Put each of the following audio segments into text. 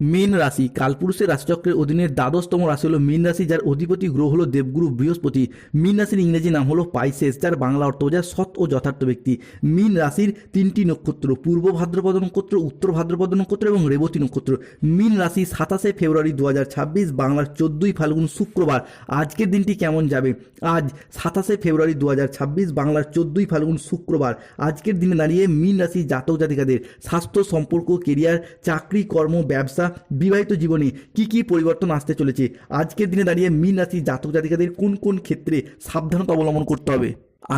মীন রাশি কালপুরুষের রাশিচক্রের অধীনে দ্বাদশতম রাশি হলো মীন রাশি, যার অধিপতি গ্রহ হলো দেবগুরু বৃহস্পতি। মীন রাশির ইংরেজি নাম হলো পাইসেস, যার বাংলা অর্থ বোঝায় সৎ ও যথার্থ ব্যক্তি। মীন রাশির তিনটি নক্ষত্র, পূর্ব ভাদ্রপদ নক্ষত্র, উত্তর ভাদ্রপদ নক্ষত্র এবং রেবতী নক্ষত্র। মীন রাশি 27 ফেব্রুয়ারি 2026, বাংলার 14ই ফাল্গুন শুক্রবার। আজকের দিনটি কেমন যাবে? আজ 27 ফেব্রুয়ারি 2026, বাংলার 14ই ফাল্গুন শুক্রবার। আজকের দিনে দাঁড়িয়ে মীন রাশি জাতক জাতিকাদের স্বাস্থ্য, সম্পর্ক, কেরিয়ার, চাকরি, কর্ম, ব্যবসা, বিবাহিত জীবনে কি কি পরিবর্তন আসতে চলেছে? আজকের দিনে দাঁড়িয়ে মীন রাশি জাতক জাতিকাদের কোন কোন ক্ষেত্রে সাবধানতা অবলম্বন করতে হবে?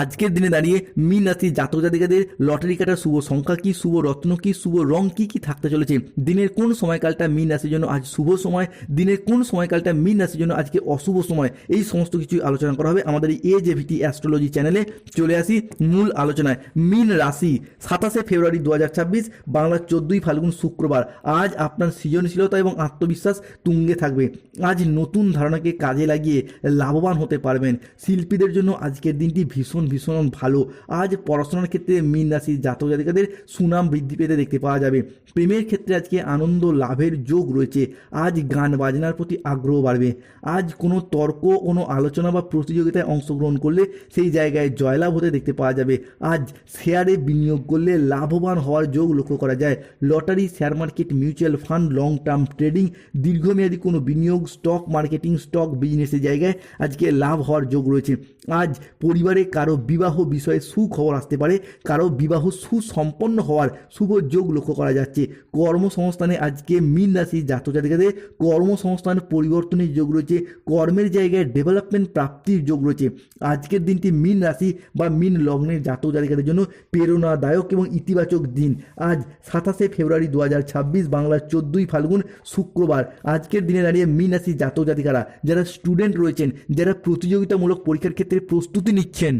আজকের দিনে দাঁড়িয়ে মীন রাশি জাতক জাতিকাদের লটারি কাটার শুভ সংখ্যা কি, শুভ রত্ন কি, শুভ রং কি কি থাকতে চলেছে? দিনের কোন সময়কালটা মীন রাশির জন্য আজ শুভ সময়, দিনের কোন সময়কালটা মীন রাশির জন্য আজকে অশুভ সময়, এই সমস্ত কিছুই আলোচনা করা হবে আমাদের এই AJVT অ্যাস্ট্রোলজি চ্যানেলে। চলে আসি মূল আলোচনায়। মীন রাশি 27 ফেব্রুয়ারি 2026, বাংলার 14ই ফাল্গুন শুক্রবার। আজ আপনার সৃজনশীলতা এবং আত্মবিশ্বাস তুঙ্গে থাকবে। আজ নতুন ধারণাকে কাজে লাগিয়ে লাভবান হতে পারবেন। শিল্পীদের জন্য আজকের দিনটি ভীষণ ভীষণ ভালো। আজ পড়াশোনার ক্ষেত্রে মীন রাশির জাতক জাতিকাদের সুনাম বৃদ্ধি পেতে দেখতে পাওয়া যাবে। প্রেমের ক্ষেত্রে আজকে আনন্দ লাভের যোগ রয়েছে। আজ গান বাজনার প্রতি আগ্রহ বাড়বে। আজ কোনো তর্ক, কোনো আলোচনা বা প্রতিযোগিতায় অংশগ্রহণ করলে সেই জায়গায় জয়লাভ হতে দেখতে পাওয়া যাবে। আজ শেয়ারে বিনিয়োগ করলে লাভবান হওয়ার যোগ লক্ষ্য করা যায়। Lottery, share market, mutual fund, long term trading, দীর্ঘমেয়াদী কোনো বিনিয়োগ, স্টক মার্কেটিং, স্টক বিজনেসের জায়গায় আজকে লাভ হওয়ার যোগ রয়েছে। আজ পরিবারে কারো বিবাহ বিষয়ে সুখবর আসতে পারে, কারো বিবাহ সুসম্পন্ন হওয়ার শুভ যোগ লক্ষ্য করা যাচ্ছে। কর্মসংস্থানে আজকে মীন রাশি জাতক জাতিকাদের কর্মসংস্থান পরিবর্তনের যোগ রয়েছে। কর্মের জায়গায় ডেভেলপমেন্ট প্রাপ্তির যোগ রয়েছে। আজকের দিনটি মীন রাশি বা মীন লগ্নের জাতক জাতিকাদের জন্য প্রেরণাদায়ক এবং ইতিবাচক দিন। আজ 27 ফেব্রুয়ারি 2026, বাংলার 14ই ফাল্গুন শুক্রবার। আজকের দিনে দাঁড়িয়ে মীন রাশি জাতক জাতিকারা যারা স্টুডেন্ট রয়েছেন, যারা প্রতিযোগিতামূলক পরীক্ষার ক্ষেত্রে প্রস্তুতি নিচ্ছেন,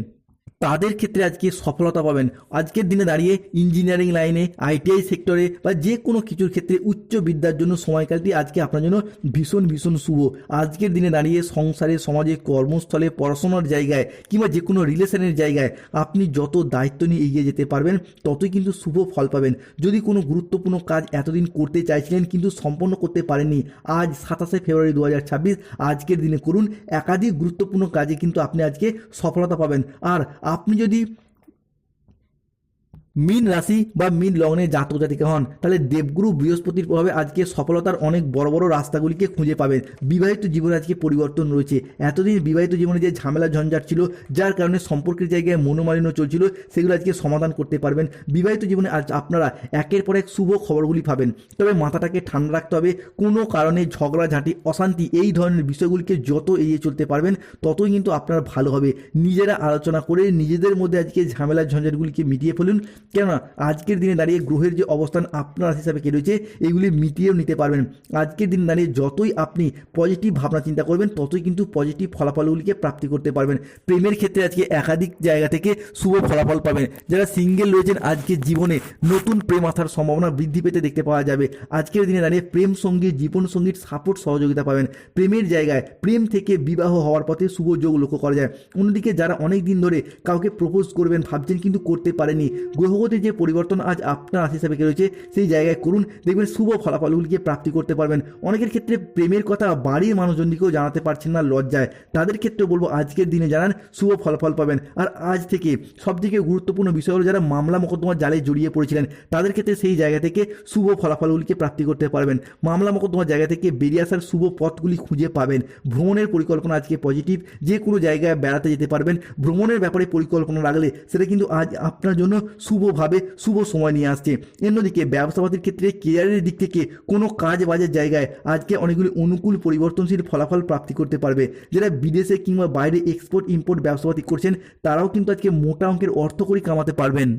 তাদের ক্ষেত্রে আজকে সফলতা পাবেন। আজকের দিনে দাঁড়িয়ে ইঞ্জিনিয়ারিং লাইনে, ITI সেক্টরে বা যে কোনো কিছুর ক্ষেত্রে উচ্চ বিদ্যার জন্য সময়কালটি আজকে আপনার জন্য ভীষণ ভীষণ শুভ। আজকের দিনে দাঁড়িয়ে সংসারে, সমাজে, কর্মস্থলে, পড়াশোনার জায়গায় কিংবা যে কোনো রিলেশনের জায়গায় আপনি যত দায়িত্ব নিয়ে এগিয়ে যেতে পারবেন ততই কিন্তু শুভ ফল পাবেন। যদি কোনো গুরুত্বপূর্ণ কাজ এতদিন করতে চাইছিলেন কিন্তু সম্পন্ন করতে পারেননি, আজ 27 ফেব্রুয়ারি 2026 আজকের দিনে করুন। একাধিক গুরুত্বপূর্ণ কাজে কিন্তু আপনি আজকে সফলতা পাবেন। আর আপনি যদি মীন রাশি বা মীন লগ্নে জাতক জাতিকা হন, তাহলে দেবগুরু বৃহস্পতির প্রভাবে আজকে সফলতার অনেক বড় বড় রাস্তাগুলিকে খুঁজে পাবেন। বিবাহিত জীবনে আজকে পরিবর্তন রয়েছে। এতদিন বিবাহিত জীবনে যে ঝামেলা ঝঞ্ঝাট ছিল, যার কারণে সম্পর্কের জায়গায় মনোমালিন্য চলছিল, সেগুলো আজকে সমাধান করতে পারবেন। বিবাহিত জীবনে আজ আপনারা একের পর এক শুভ খবরগুলি পাবেন। তবে মাথাটাকে ঠান্ডা রাখতে হবে। কোনো কারণে ঝগড়াঝাঁটি, অশান্তি, এই ধরনের বিষয়গুলিকে যত এড়িয়ে চলতে পারবেন ততই কিন্তু আপনার ভালো হবে। নিজেরা আলোচনা করে নিজেদের মধ্যে আজকে ঝামেলা ঝঞ্ঝাটগুলিকে মিটিয়ে ফেলুন। কেননা আজকের দিনে দাঁড়িয়ে গ্রহের যে অবস্থান আপনার হিসাবে কে রয়েছে, এগুলি মিটিয়েও নিতে পারবেন। আজকের দিনে দাঁড়িয়ে যতই আপনি পজিটিভ ভাবনা চিন্তা করবেন ততই কিন্তু পজিটিভ ফলাফলগুলিকে প্রাপ্তি করতে পারবেন। প্রেমের ক্ষেত্রে আজকে একাধিক জায়গা থেকে শুভ ফলাফল পাবেন। যারা সিঙ্গেল রয়েছেন আজকে জীবনে নতুন প্রেম আসার সম্ভাবনা বৃদ্ধি পেতে দেখতে পাওয়া যাবে। আজকের দিনে দাঁড়িয়ে প্রেম সঙ্গী, জীবন সঙ্গীর সাপোর্ট, সহযোগিতা পাবেন। প্রেমের জায়গায় প্রেম থেকে বিবাহ হওয়ার পথে শুভ যোগ লক্ষ্য করা যায়। অন্যদিকে যারা অনেক দিন ধরে কাউকে প্রপোজ করবেন ভাবছেন কিন্তু করতে পারেনি, গ্রহগতির যে পরিবর্তন আজ আপনার রাশি হিসাবে রয়েছে সেই জায়গায় করুন, দেখবেন শুভ ফলাফলগুলিকে প্রাপ্তি করতে পারবেন। অনেকের ক্ষেত্রে প্রেমের কথা বাড়ির মানুষজনকেও জানাতে পারছেন না লজ্জায়, তাদের ক্ষেত্রে বলবো আজকের দিনে জানান, শুভ ফলাফল পাবেন। আর আজ থেকে সবথেকে গুরুত্বপূর্ণ বিষয় হলো যারা মামলা মোকদ্দমার জালে জড়িয়ে পড়েছিলেন তাদের ক্ষেত্রে সেই জায়গা থেকে শুভ ফলাফলগুলিকে প্রাপ্তি করতে পারবেন। মামলা মোকদ্দমার জায়গা থেকে বেরিয়ে আসার শুভ পথগুলি খুঁজে পাবেন। ভ্রমণের পরিকল্পনা আজকে পজিটিভ, যে কোনো জায়গায় বেড়াতে যেতে পারবেন। ভ্রমণের ব্যাপারে পরিকল্পনা রাখলে সেটা কিন্তু আজ আপনার জন্য শুভভাবে শুভ সময় নিয়ে আসছে। অন্যদিকে ব্যবসাপাতির ক্ষেত্রে কেরিয়ারের দিক থেকে কোনো কাজ বাজের জায়গায় আজকে অনেকগুলি অনুকূল পরিবর্তনশীল ফলাফল প্রাপ্তি করতে পারবে। যারা বিদেশে কিংবা বাইরে এক্সপোর্ট ইম্পোর্ট ব্যবসাপাতি করছেন তারাও কিন্তু আজকে মোটা অঙ্কের অর্থকড়ি কামাতে পারবেন।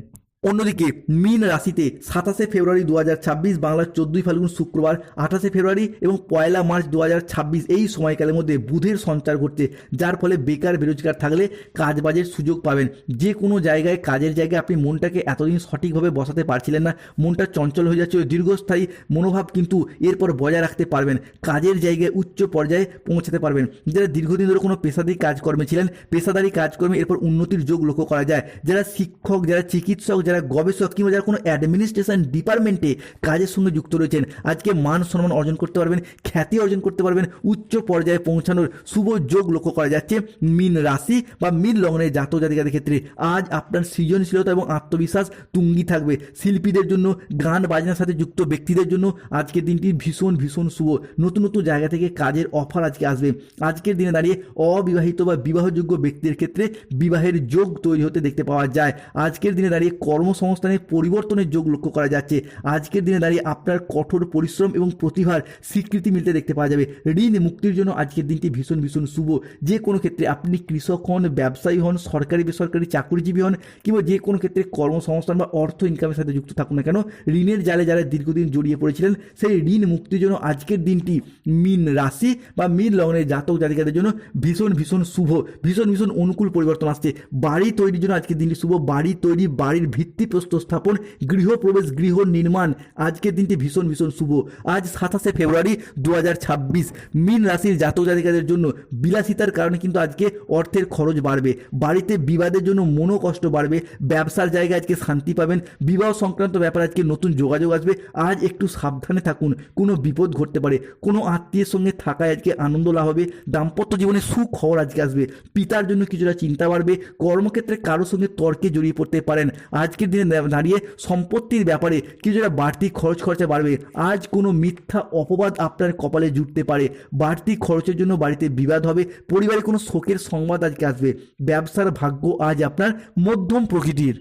অন্যদিকে মীন রাশিতে 27 ফেব্রুয়ারি 2026, বাংলার 14ই ফাল্গুন শুক্রবার, 28 ফেব্রুয়ারি এবং 1 মার্চ 2026 এই সময়কালের মধ্যে বুধের সঞ্চার ঘটছে, যার ফলে বেকার বেরোজগার থাকলে কাজবাজের সুযোগ পাবেন। যে কোনো জায়গায়, কাজের জায়গায় আপনি মনটাকে এতদিন সঠিকভাবে বসাতে পারছিলেন না, মনটা চঞ্চল হয়ে যাচ্ছিল, দীর্ঘস্থায়ী মনোভাব কিন্তু এরপর বজায় রাখতে পারবেন। কাজের জায়গায় উচ্চ পর্যায়ে পৌঁছাতে পারবেন। যারা দীর্ঘদিন ধরে কোনো পেশাদারি কাজকর্মে ছিলেন, পেশাদারি কাজকর্মে এরপর উন্নতির যোগ লক্ষ্য করা যায়। যারা শিক্ষক, যারা চিকিৎসক, যারা গবেষক কিংবা যারা কোনো অ্যাডমিনিস্ট্রেশন ডিপার্টমেন্টে কাজের সঙ্গে যুক্ত রয়েছেন, আজকে মান সম্মান অর্জন করতে পারবেন, খ্যাতি অর্জন করতে পারবেন, উচ্চ পর্যায়ে পৌঁছানোর শুভ যোগ লক্ষ্য করা যাচ্ছে মীন রাশি বা মীন লগ্নের জাতক জাতিকাদের ক্ষেত্রে। আজ আপনার সৃজনশীলতা এবং আত্মবিশ্বাস তুঙ্গি থাকবে। শিল্পীদের জন্য, গান বাজনার সাথে যুক্ত ব্যক্তিদের জন্য আজকের দিনটি ভীষণ ভীষণ শুভ। নতুন নতুন জায়গা থেকে কাজের অফার আজকে আসবে। আজকের দিনে দাঁড়িয়ে অবিবাহিত বা বিবাহযোগ্য ব্যক্তিদের ক্ষেত্রে বিবাহের যোগ তৈরি হতে দেখতে পাওয়া যায়। আজকের দিনে দাঁড়িয়ে কর্মসংস্থানের পরিবর্তনের যোগ লক্ষ্য করা যাচ্ছে। আজকের দিনে দাঁড়িয়ে আপনার কঠোর পরিশ্রম এবং প্রতিভার স্বীকৃতি মিলতে দেখতে পাওয়া যাবে। ঋণ মুক্তির জন্য আজকের দিনটি ভীষণ ভীষণ শুভ। যে কোনো ক্ষেত্রে আপনি কৃষক হন, ব্যবসায়ী হন, সরকারি বেসরকারি চাকরিজীবী হন কিংবা যে কোনো ক্ষেত্রে কর্মসংস্থান বা অর্থ ইনকামের সাথে যুক্ত থাকুন না কেন, ঋণের জালে যারা দীর্ঘদিন জড়িয়ে পড়েছিলেন সেই ঋণ মুক্তির জন্য আজকের দিনটি মীন রাশি বা মীন লগ্নের জাতক জাতিকাদের জন্য ভীষণ ভীষণ শুভ, ভীষণ ভীষণ অনুকূল পরিবর্তন আসছে। বাড়ি তৈরির জন্য আজকের দিনটি শুভ। বাড়ি তৈরি, বাড়ির ভিত্তিপ্রস্তর স্থাপন, গৃহপ্রবেশ, গৃহ নির্মাণ, আজকের দিনটি ভীষণ ভীষণ শুভ। আজ 27শে ফেব্রুয়ারি 2026 মীন রাশির জাতক জাতিকাদের জন্য বিলাসিতার কারণে কিন্তু আজকে অর্থের খরচ বাড়বে। বাড়িতে বিবাদের জন্য মনোকষ্ট বাড়বে। ব্যবসার জায়গায় আজকে শান্তি পাবেন। বিবাহ সংক্রান্ত ব্যাপারে আজকে নতুন যোগাযোগ আসবে। আজ একটু সাবধানে থাকুন, কোনো বিপদ ঘটতে পারে। কোনো আত্মীয়ের সঙ্গে থাকায় আজকে আনন্দ লাভ হবে। দাম্পত্য জীবনে সুখবর আজকে আসবে। পিতার জন্য কিছুটা চিন্তা বাড়বে। কর্মক্ষেত্রে কারোর সঙ্গে তর্কে জড়িয়ে পড়তে পারেন। আজকের দিনে দাঁড়িয়ে সম্পত্তির ব্যাপারে কিছুটা বাড়তি খরচা বাড়বে। আজ কোনো মিথ্যা অপবাদ আপনার কপালে জুটতে পারে। বাড়তি খরচের জন্য বাড়িতে বিবাদ হবে। পরিবারে কোনো শোকের সংবাদ আজকে আসবে। ব্যবসার ভাগ্য আজ আপনার মধ্যম প্রকৃতির।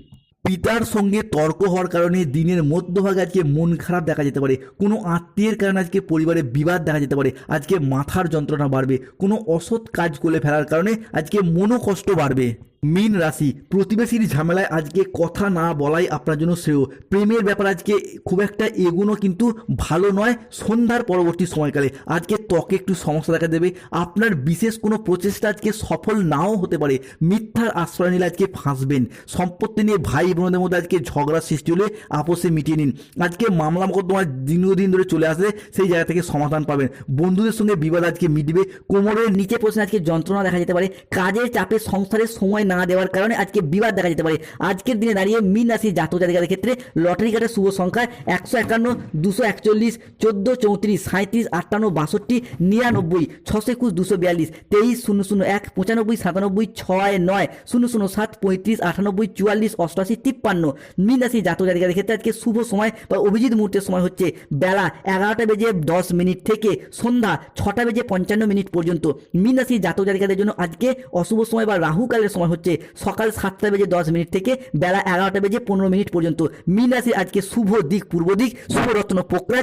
পিতার সঙ্গে তর্ক হওয়ার কারণে দিনের মধ্যভাগে আজকে মন খারাপ দেখা যেতে পারে। কোনো আত্মীয়ের কারণে আজকে পরিবারে বিবাদ দেখা যেতে পারে। আজকে মাথার যন্ত্রণা বাড়বে। কোনো অসৎ কাজ করে ফেলার কারণে আজকে মনোকষ্ট বাড়বে। মীন রাশি, প্রতিবেশীর ঝামেলায় আজকে কথা না বলাই আপনার জন্য শ্রেয়। প্রেমের ব্যাপার আজকে খুব একটা এগুনো কিন্তু ভালো নয়। সন্ধ্যার পরবর্তী সময়কালে আজকে ত্বকে একটু সমস্যা দেখা দেবে। আপনার বিশেষ কোনো প্রচেষ্টা আজকে সফল নাও হতে পারে। মিথ্যার আশ্রয় নিলে আজকে ফাঁসবেন। সম্পত্তি নিয়ে ভাই বোনদের মধ্যে আজকে ঝগড়া সৃষ্টি হলে আপোষে মিটিয়ে নিন। আজকে মামলা মোকদ্দমা দীর্ঘদিন ধরে চলে আসলে সেই জায়গা থেকে সমাধান পাবেন। বন্ধুদের সঙ্গে বিবাদ আজকে মিটবে। কোমরের নিচে প্রশ্নে আজকে যন্ত্রণা দেখা যেতে পারে। কাজের চাপে সংসারের সময় না দেওয়ার কারণে আজকে বিবাদ দেখা যেতে পারে। আজকের দিনে দাঁড়িয়ে মীন রাশির জাতক জাতিকাদের ক্ষেত্রে লটারি কাটার শুভ সংখ্যা 151, 241, 14, 34, 37, 58, 62, 99, 621, 242, 23, 001, 95, 97, 69, 007, 35, 98, 44, 88, 53। মীন রাশির জাতক জাতিকাদের ক্ষেত্রে আজকে শুভ সময় বা অভিজিৎ মুহূর্তের সময় হচ্ছে বেলা 11:10 থেকে সন্ধ্যা 6:55 পর্যন্ত। মীন রাশির জাতক জাতিকাদের জন্য আজকে অশুভ সময় বা রাহুকালের সময় হচ্ছে সকাল 7:10 থেকে বেলা 11:15 পর্যন্ত। মীন রাশির আজকে শুভ দিক পূর্ব দিক, শুভ রত্ন পোকরাজ।